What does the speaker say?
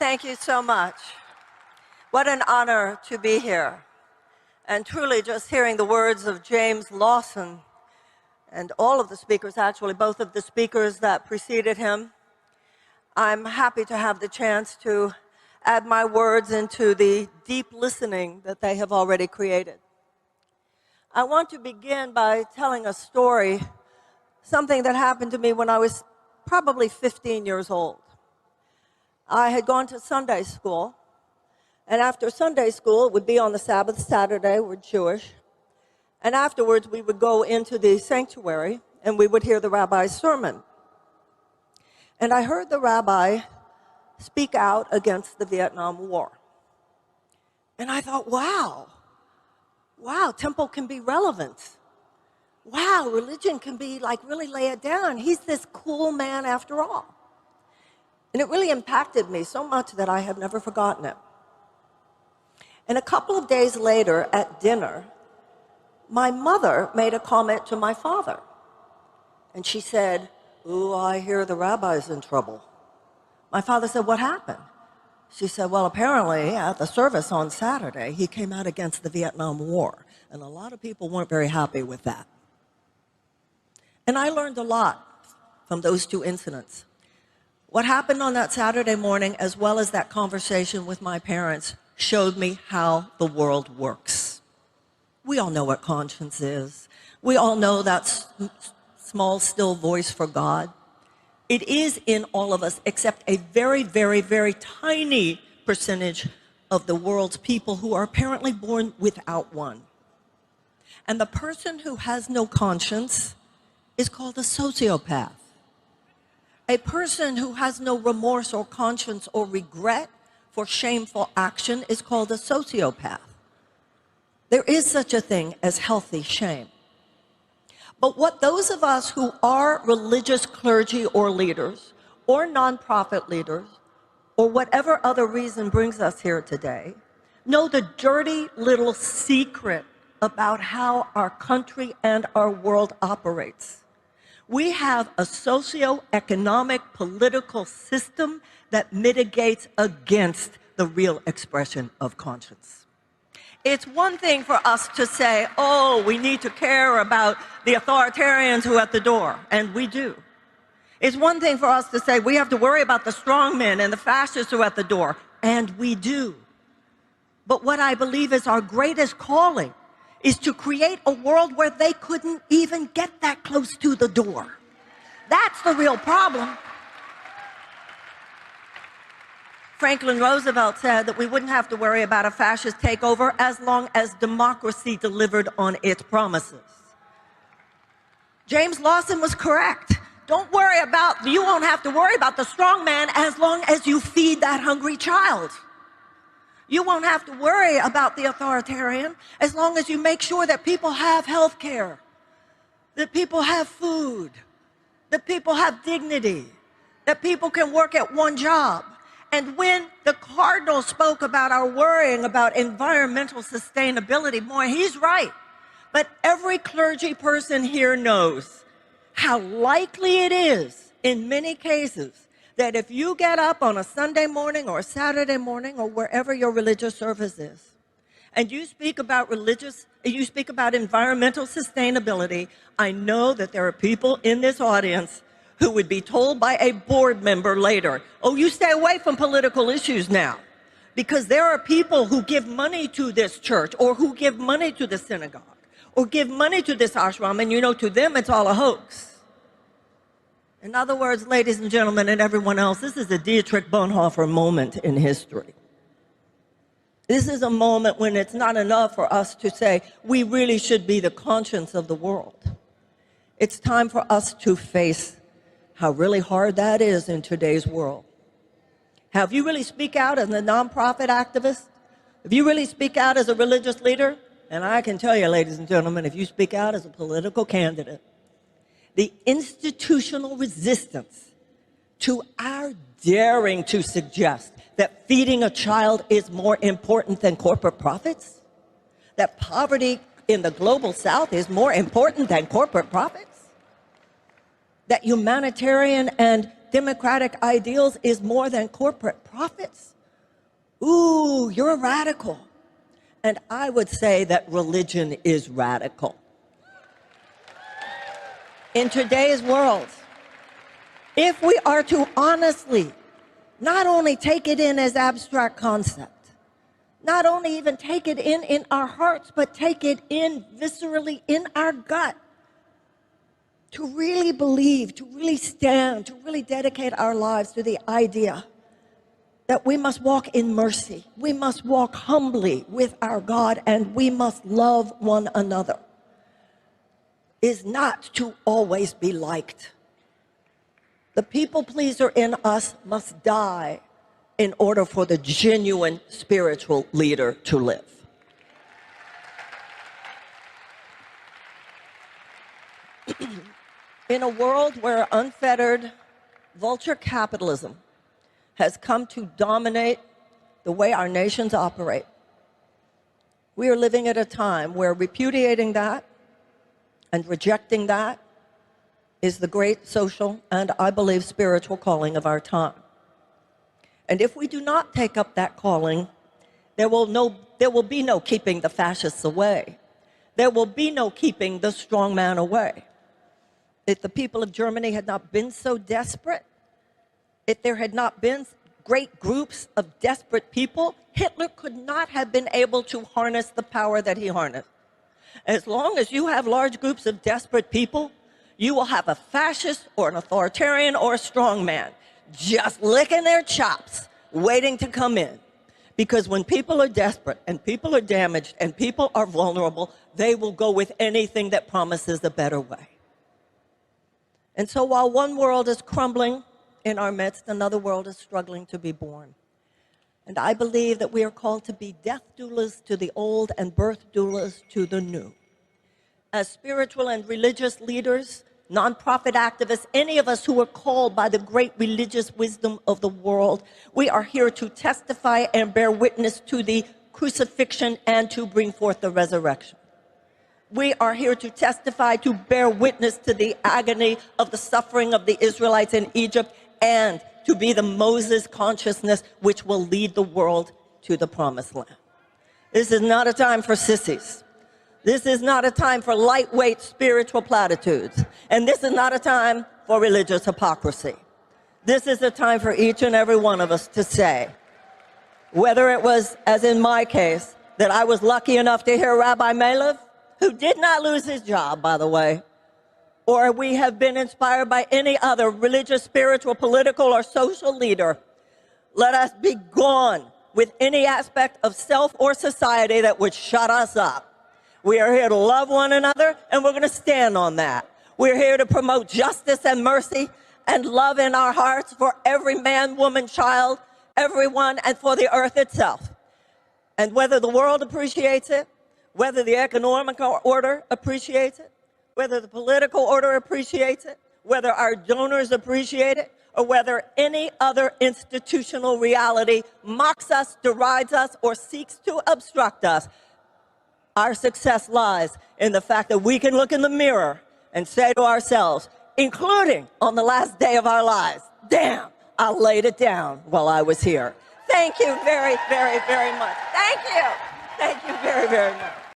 Thank you so much. What an honor to be here. And truly just hearing the words of James Lawson and all of the speakers, actually, both of the speakers that preceded him, I'm happy to have the chance to add my words into the deep listening that they have already created. I want to begin by telling a story, something that happened to me when I was probably 15 years old. I had gone to Sunday school, and after Sunday school, it would be on the Sabbath Saturday, we're Jewish, and afterwards we would go into the sanctuary and we would hear the rabbi's sermon. And I heard the rabbi speak out against the Vietnam War. And I thought, wow, temple can be relevant. Wow, religion can be like really lay it down. He's this cool man after all. And it really impacted me so much that I have never forgotten it. And a couple of days later at dinner, my mother made a comment to my father. And she said, "Ooh, I hear the rabbi's in trouble." My father said, "What happened?" She said, "Well, apparently at the service on Saturday, he came out against the Vietnam War. And a lot of people weren't very happy with that." And I learned a lot from those two incidents. What happened on that Saturday morning, as well as that conversation with my parents, showed me how the world works. We all know what conscience is. We all know that small, still voice for God. It is in all of us, except a very, very, very tiny percentage of the world's people who are apparently born without one. And the person who has no conscience is called a sociopath. A person who has no remorse or conscience or regret for shameful action is called a sociopath. There is such a thing as healthy shame. But what those of us who are religious clergy or leaders, or nonprofit leaders, or whatever other reason brings us here today, know the dirty little secret about how our country and our world operates. We have a socio-economic political system that mitigates against the real expression of conscience. It's one thing for us to say, oh, we need to care about the authoritarians who are at the door, and we do. It's one thing for us to say we have to worry about the strongmen and the fascists who are at the door, and we do. But what I believe is our greatest calling is to create a world where they couldn't even get that close to the door. That's the real problem. Franklin Roosevelt said that we wouldn't have to worry about a fascist takeover as long as democracy delivered on its promises. James Lawson was correct. You won't have to worry about the strong man as long as you feed that hungry child. You won't have to worry about the authoritarian as long as you make sure that people have health care, that people have food, that people have dignity, that people can work at one job. And when the Cardinal spoke about our worrying about environmental sustainability, boy, he's right. But every clergy person here knows how likely it is, in many cases, that if you get up on a Sunday morning or a Saturday morning or wherever your religious service is, and you speak about environmental sustainability, I know that there are people in this audience who would be told by a board member later, oh, you stay away from political issues now, because there are people who give money to this church or who give money to the synagogue or give money to this ashram, and to them it's all a hoax. In other words, ladies and gentlemen, and everyone else, this is a Dietrich Bonhoeffer moment in history. This is a moment when it's not enough for us to say, we really should be the conscience of the world. It's time for us to face how really hard that is in today's world. Have you really speak out as a nonprofit activist? If you really speak out as a religious leader, and I can tell you, ladies and gentlemen, if you speak out as a political candidate, the institutional resistance to our daring to suggest that feeding a child is more important than corporate profits, that poverty in the global South is more important than corporate profits, that humanitarian and democratic ideals is more than corporate profits? Ooh, you're radical. And I would say that religion is radical. In today's world, if we are to honestly not only take it in as abstract concept, not only even take it in our hearts, but take it in viscerally in our gut, to really believe, to really stand, to really dedicate our lives to the idea that we must walk in mercy, we must walk humbly with our God, and we must love one another, is not to always be liked. The people pleaser in us must die in order for the genuine spiritual leader to live. In a world where unfettered vulture capitalism has come to dominate the way our nations operate, we are living at a time where repudiating that and rejecting that is the great social and, I believe, spiritual calling of our time. And if we do not take up that calling, there will be no keeping the fascists away. There will be no keeping the strong man away. If the people of Germany had not been so desperate, if there had not been great groups of desperate people, Hitler could not have been able to harness the power that he harnessed. As long as you have large groups of desperate people, you will have a fascist or an authoritarian or a strongman just licking their chops, waiting to come in. Because when people are desperate and people are damaged and people are vulnerable, they will go with anything that promises a better way. And so while one world is crumbling in our midst, another world is struggling to be born. And I believe that we are called to be death doulas to the old and birth doulas to the new. As spiritual and religious leaders, nonprofit activists, any of us who are called by the great religious wisdom of the world, we are here to testify and bear witness to the crucifixion and to bring forth the resurrection. We are here to testify, to bear witness to the agony of the suffering of the Israelites in Egypt, and to be the Moses consciousness which will lead the world to the promised land. This is not a time for sissies. This is not a time for lightweight spiritual platitudes. And this is not a time for religious hypocrisy. This is a time for each and every one of us to say, whether it was, as in my case, that I was lucky enough to hear Rabbi Malev, who did not lose his job, by the way, or we have been inspired by any other religious, spiritual, political, or social leader, let us be gone with any aspect of self or society that would shut us up. We are here to love one another, and we're going to stand on that. We're here to promote justice and mercy and love in our hearts for every man, woman, child, everyone, and for the earth itself. And whether the world appreciates it, whether the economic order appreciates it, whether the political order appreciates it, whether our donors appreciate it, or whether any other institutional reality mocks us, derides us, or seeks to obstruct us, our success lies in the fact that we can look in the mirror and say to ourselves, including on the last day of our lives, damn, I laid it down while I was here. Thank you very, very, very much. Thank you. Thank you very, very much.